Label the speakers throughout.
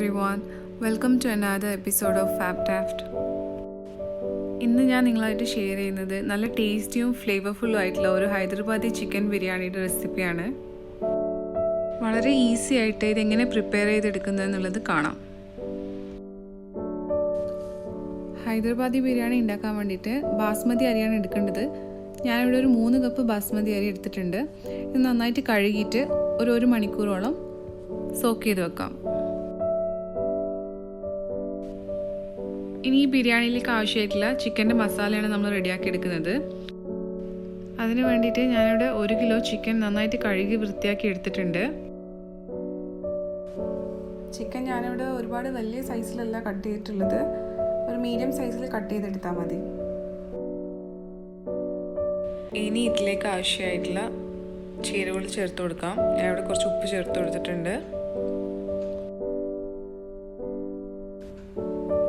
Speaker 1: everyone, welcome to another episode of FABTAFT. ഇന്ന് ഞാൻ നിങ്ങളായിട്ട് ഷെയർ ചെയ്യുന്നത് നല്ല ടേസ്റ്റിയും ഫ്ലേവർഫുള്ളും ആയിട്ടുള്ള ഒരു ഹൈദരാബാദി ചിക്കൻ ബിരിയാണിയുടെ റെസിപ്പിയാണ്. വളരെ ഈസി ആയിട്ട് ഇതെങ്ങനെ പ്രിപ്പയർ ചെയ്തെടുക്കുന്നത് എന്നുള്ളത് കാണാം. ഹൈദരാബാദി ബിരിയാണി ഉണ്ടാക്കാൻ വേണ്ടിയിട്ട് ബാസ്മതി അരിയാണ് എടുക്കേണ്ടത്. ഞാനിവിടെ ഒരു 3 കപ്പ് ബാസ്മതി അരി എടുത്തിട്ടുണ്ട്. ഇത് നന്നായിട്ട് കഴുകിയിട്ട് ഒരു മണിക്കൂറോളം സോക്ക് ചെയ്ത് വെക്കാം. ഇനി ഈ ബിരിയാണിയിലേക്ക് ആവശ്യമായിട്ടുള്ള ചിക്കൻ്റെ മസാലയാണ് നമ്മൾ റെഡിയാക്കി എടുക്കുന്നത്. അതിന് വേണ്ടിയിട്ട് ഞാനിവിടെ 1 കിലോ ചിക്കൻ നന്നായിട്ട് കഴുകി വൃത്തിയാക്കി എടുത്തിട്ടുണ്ട്. ചിക്കൻ ഞാനിവിടെ ഒരുപാട് വലിയ സൈസിലല്ല കട്ട് ചെയ്തിട്ടുള്ളത്, ഒരു മീഡിയം സൈസിൽ കട്ട് ചെയ്തെടുത്താൽ മതി. ഇനി ഇതിലേക്ക് ആവശ്യമായിട്ടുള്ള ചേരുവകൾ ചേർത്ത് കൊടുക്കാം. ഞാൻ ഇവിടെ കുറച്ച് ഉപ്പ് ചേർത്ത് കൊടുത്തിട്ടുണ്ട്,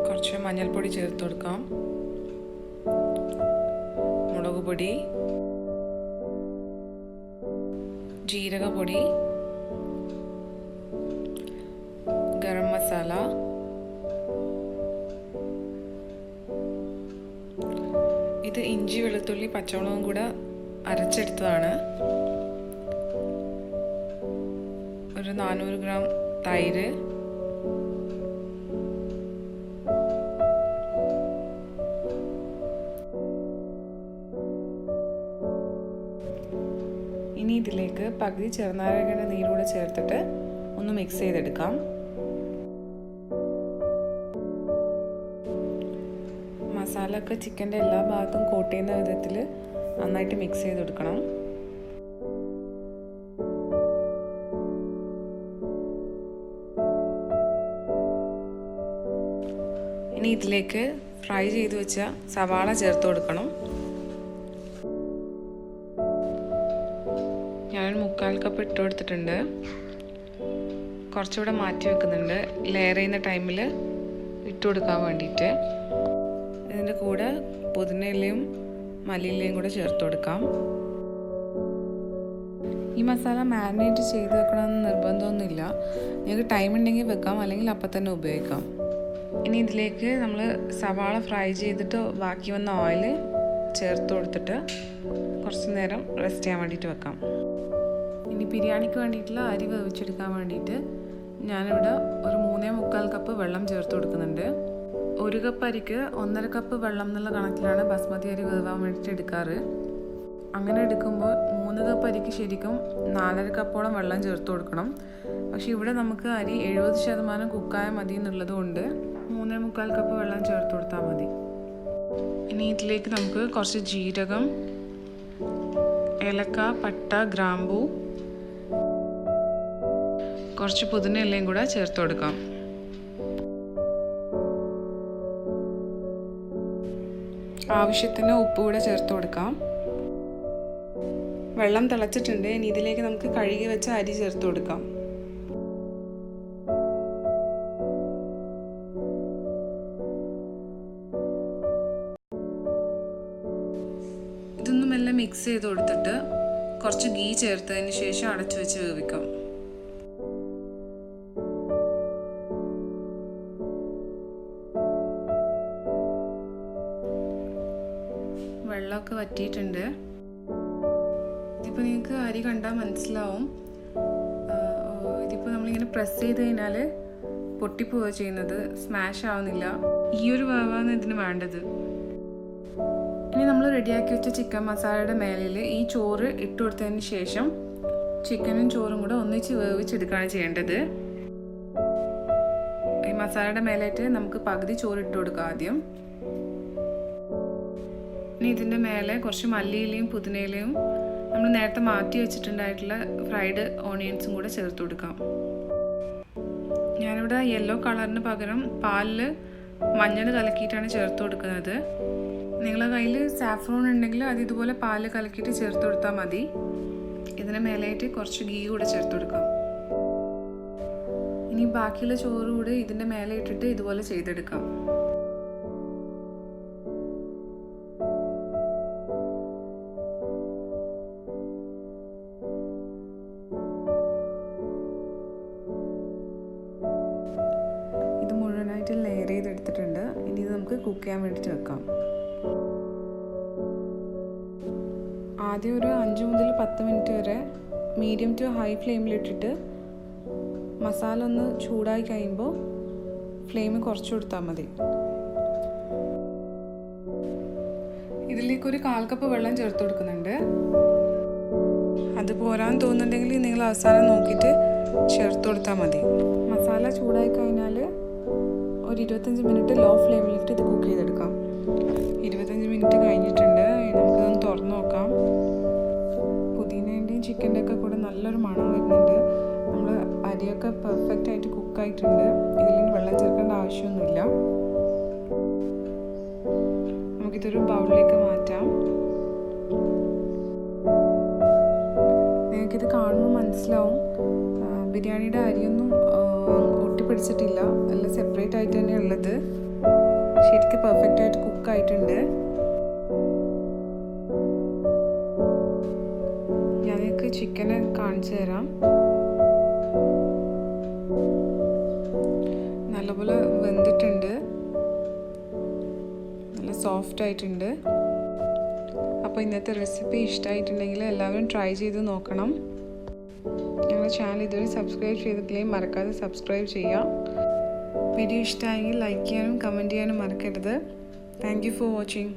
Speaker 1: കുറച്ച് മഞ്ഞൾപ്പൊടി ചേർത്ത് കൊടുക്കാം, മുളക് പൊടി, ജീരകപ്പൊടി, ഗരം മസാല, ഇത് ഇഞ്ചി വെളുത്തുള്ളി പച്ചമുളകും കൂടെ അരച്ചെടുത്തതാണ്. ഒരു 400 ഗ്രാം തൈര്, ഇനി ഇതിലേക്ക് പകുതി ചെറുനാരങ്ങയുടെ നീരൂടെ ചേർത്തിട്ട് ഒന്ന് മിക്സ് ചെയ്തെടുക്കാം. മസാല ഒക്കെ ചിക്കൻ്റെ എല്ലാ ഭാഗത്തും കോട്ട് ചെയ്യുന്ന വിധത്തിൽ നന്നായിട്ട് മിക്സ് ചെയ്തെടുക്കണം. ഇനി ഇതിലേക്ക് ഫ്രൈ ചെയ്ത് വെച്ച സവാള ചേർത്ത് കൊടുക്കണം. ഞാനൊരു 3/4 കപ്പ് ഇട്ട് കൊടുത്തിട്ടുണ്ട്. കുറച്ചുകൂടെ മാറ്റി വെക്കുന്നുണ്ട് ലെയർ ചെയ്യുന്ന ടൈമിൽ ഇട്ട് കൊടുക്കാൻ വേണ്ടിയിട്ട്. ഇതിൻ്റെ കൂടെ പുതിനയിലയും മല്ലിയിലയും കൂടെ ചേർത്ത് കൊടുക്കാം. ഈ മസാല മാരിനേറ്റ് ചെയ്ത് വെക്കണമെന്ന് നിർബന്ധമൊന്നുമില്ല. നിങ്ങൾക്ക് ടൈം ഉണ്ടെങ്കിൽ വെക്കാം, അല്ലെങ്കിൽ അപ്പം തന്നെ ഉപയോഗിക്കാം. ഇനി ഇതിലേക്ക് നമ്മൾ സവാള ഫ്രൈ ചെയ്തിട്ട് ബാക്കി വന്ന ഓയിൽ ചേർത്ത് കൊടുത്തിട്ട് കുറച്ച് നേരം റെസ്റ്റ് ചെയ്യാൻ വേണ്ടിയിട്ട് വെക്കാം. ഇനി ബിരിയാണിക്ക് വേണ്ടിയിട്ടുള്ള അരി വേവിച്ചെടുക്കാൻ വേണ്ടിയിട്ട് ഞാനിവിടെ ഒരു 3.25 കപ്പ് വെള്ളം ചേർത്ത് കൊടുക്കുന്നുണ്ട്. 1 കപ്പ് അരിക്ക് 1.5 കപ്പ് വെള്ളം എന്നുള്ള കണക്കിലാണ് ബാസ്മതി അരി വേവാൻ വേണ്ടിയിട്ട് എടുക്കാറ്. അങ്ങനെ എടുക്കുമ്പോൾ 3 കപ്പ് അരിക്ക് ശരിക്കും 4.5 കപ്പോളം വെള്ളം ചേർത്ത് കൊടുക്കണം. പക്ഷെ ഇവിടെ നമുക്ക് അരി 70% കുക്കായ മതി എന്നുള്ളത് കൊണ്ട് 3.25 കപ്പ് വെള്ളം ചേർത്ത് കൊടുത്താൽ മതി. ഇനി ഇതിലേക്ക് നമുക്ക് കുറച്ച് ജീരകം, ഏലക്ക, പട്ട, ഗ്രാമ്പൂ, കുറച്ച് പുതിനയിലയും കൂടെ ചേർത്ത് കൊടുക്കാം. ആവശ്യത്തിന് ഉപ്പ് കൂടെ ചേർത്ത് കൊടുക്കാം. വെള്ളം തിളച്ചിട്ടുണ്ട്. ഇനി ഇതിലേക്ക് നമുക്ക് കഴുകി വെച്ച അരി ചേർത്ത് കൊടുക്കാം. ഇതൊന്നും എല്ലാം മിക്സ് ചെയ്ത് കൊടുത്തിട്ട് കുറച്ച് ഗീ ചേർത്തതിന് ശേഷം അടച്ചു വെച്ച് വേവിക്കാം. വെള്ളമൊക്കെ വറ്റിയിട്ടുണ്ട്. ഇതിപ്പോൾ നിങ്ങൾക്ക് അരി കണ്ടാൽ മനസ്സിലാവും. ഇതിപ്പോൾ നമ്മളിങ്ങനെ പ്രസ് ചെയ്ത് കഴിഞ്ഞാൽ പൊട്ടിപ്പോവുക ചെയ്യുന്നത്, സ്മാഷ് ആവുന്നില്ല. ഈ ഒരു വേവാണ് ഇതിന് വേണ്ടത്. ഇനി നമ്മൾ റെഡിയാക്കി വെച്ച ചിക്കൻ മസാലയുടെ മേലിൽ ഈ ചോറ് ഇട്ട് കൊടുത്തതിന് ശേഷം ചിക്കനും ചോറും കൂടെ ഒന്നിച്ച് വേവിച്ചെടുക്കുകയാണ് ചെയ്യേണ്ടത്. ഈ മസാലയുടെ മേലായിട്ട് നമുക്ക് പകുതി ചോറ് ഇട്ട് കൊടുക്കാം ആദ്യം. ഇനി ഇതിൻ്റെ മേലെ കുറച്ച് മല്ലിയിലയും പുതിനയിലയും നമ്മൾ നേരത്തെ മാറ്റി വെച്ചിട്ടുണ്ടായിട്ടുള്ള ഫ്രൈഡ് ഓണിയൻസും കൂടെ ചേർത്ത് കൊടുക്കാം. ഞാനിവിടെ യെല്ലോ കളറിന് പകരം പാലിൽ മഞ്ഞൾ കലക്കിയിട്ടാണ് ചേർത്ത് കൊടുക്കുന്നത്. നിങ്ങളുടെ കയ്യിൽ സാഫ്രോൺ ഉണ്ടെങ്കിൽ അത് ഇതുപോലെ പാല് കലക്കിയിട്ട് ചേർത്ത് കൊടുത്താൽ മതി. ഇതിന് മേലായിട്ട് കുറച്ച് ഗീ കൂടെ ചേർത്ത് കൊടുക്കാം. ഇനി ബാക്കിയുള്ള ചോറ് കൂടെ ഇതിൻ്റെ മേലെ ഇട്ടിട്ട് ഇതുപോലെ ചെയ്തെടുക്കാം. തിളയ്ക്കാൻ വേണ്ടിയിട്ട് വെക്കാം. ആദ്യം ഒരു 5 മുതൽ 10 മിനിറ്റ് വരെ മീഡിയം ടു ഹൈ ഫ്ലെയിമിലിട്ടിട്ട് മസാല ഒന്ന് ചൂടായി കഴിയുമ്പോൾ ഫ്ലെയിം കുറച്ച് കൊടുത്താൽ മതി. ഇതിലേക്കൊരു 1/4 കപ്പ് വെള്ളം ചേർത്ത് കൊടുക്കുന്നുണ്ട്. അത് പോരാൻ തോന്നുന്നുണ്ടെങ്കിൽ നിങ്ങൾ അവസാനം നോക്കിയിട്ട് ചേർത്ത് കൊടുത്താൽ മതി. മസാല ചൂടായി കഴിഞ്ഞാൽ ഒരു 25 മിനിറ്റ് ലോ ഫ്ലെയിമിലിട്ട് ഇത് കുക്ക് ചെയ്തെടുക്കാം. 25 മിനിറ്റ് കഴിഞ്ഞിട്ടുണ്ട്. നമുക്കിതൊന്ന് തുറന്ന് നോക്കാം. പുതിനേൻ്റെയും ചിക്കൻ്റെ ഒക്കെ കൂടെ നല്ലൊരു മണം വരുന്നുണ്ട്. നമ്മൾ അരിയൊക്കെ പെർഫെക്റ്റ് ആയിട്ട് കുക്കായിട്ടുണ്ട്. ഇതിൽ വെള്ളം ചേർക്കേണ്ട ആവശ്യമൊന്നുമില്ല. നമുക്കിതൊരു ബൗളിലേക്ക് മാറ്റാം. നിങ്ങൾക്കിത് കാണുമ്പോൾ മനസ്സിലാവും ബിരിയാണിയുടെ അരിയൊന്നും ഒട്ടിപ്പിടിച്ചിട്ടില്ല. എല്ലാം സെപ്പറേറ്റ് ആയിട്ട് തന്നെ ഉള്ളത്. ശരിക്കും പെർഫെക്റ്റ് ആയിട്ട് കുക്കായിട്ടുണ്ട്. ഞാൻ നിങ്ങൾക്ക് ചിക്കന് കാണിച്ചു തരാം. നല്ലപോലെ വെന്തിട്ടുണ്ട്, നല്ല സോഫ്റ്റ് ആയിട്ടുണ്ട്. അപ്പോൾ ഇന്നത്തെ റെസിപ്പി ഇഷ്ടമായിട്ടുണ്ടെങ്കിൽ എല്ലാവരും ട്രൈ ചെയ്ത് നോക്കണം. ഞങ്ങളുടെ ചാനൽ ഇതുവരെ സബ്സ്ക്രൈബ് ചെയ്തിട്ടില്ലെങ്കിൽ മറക്കാതെ സബ്സ്ക്രൈബ് ചെയ്യാം. വീഡിയോ ഇഷ്ടമായെങ്കിൽ ലൈക്ക് ചെയ്യാനും കമൻറ്റ് ചെയ്യാനും മറക്കരുത്. Thank you for watching.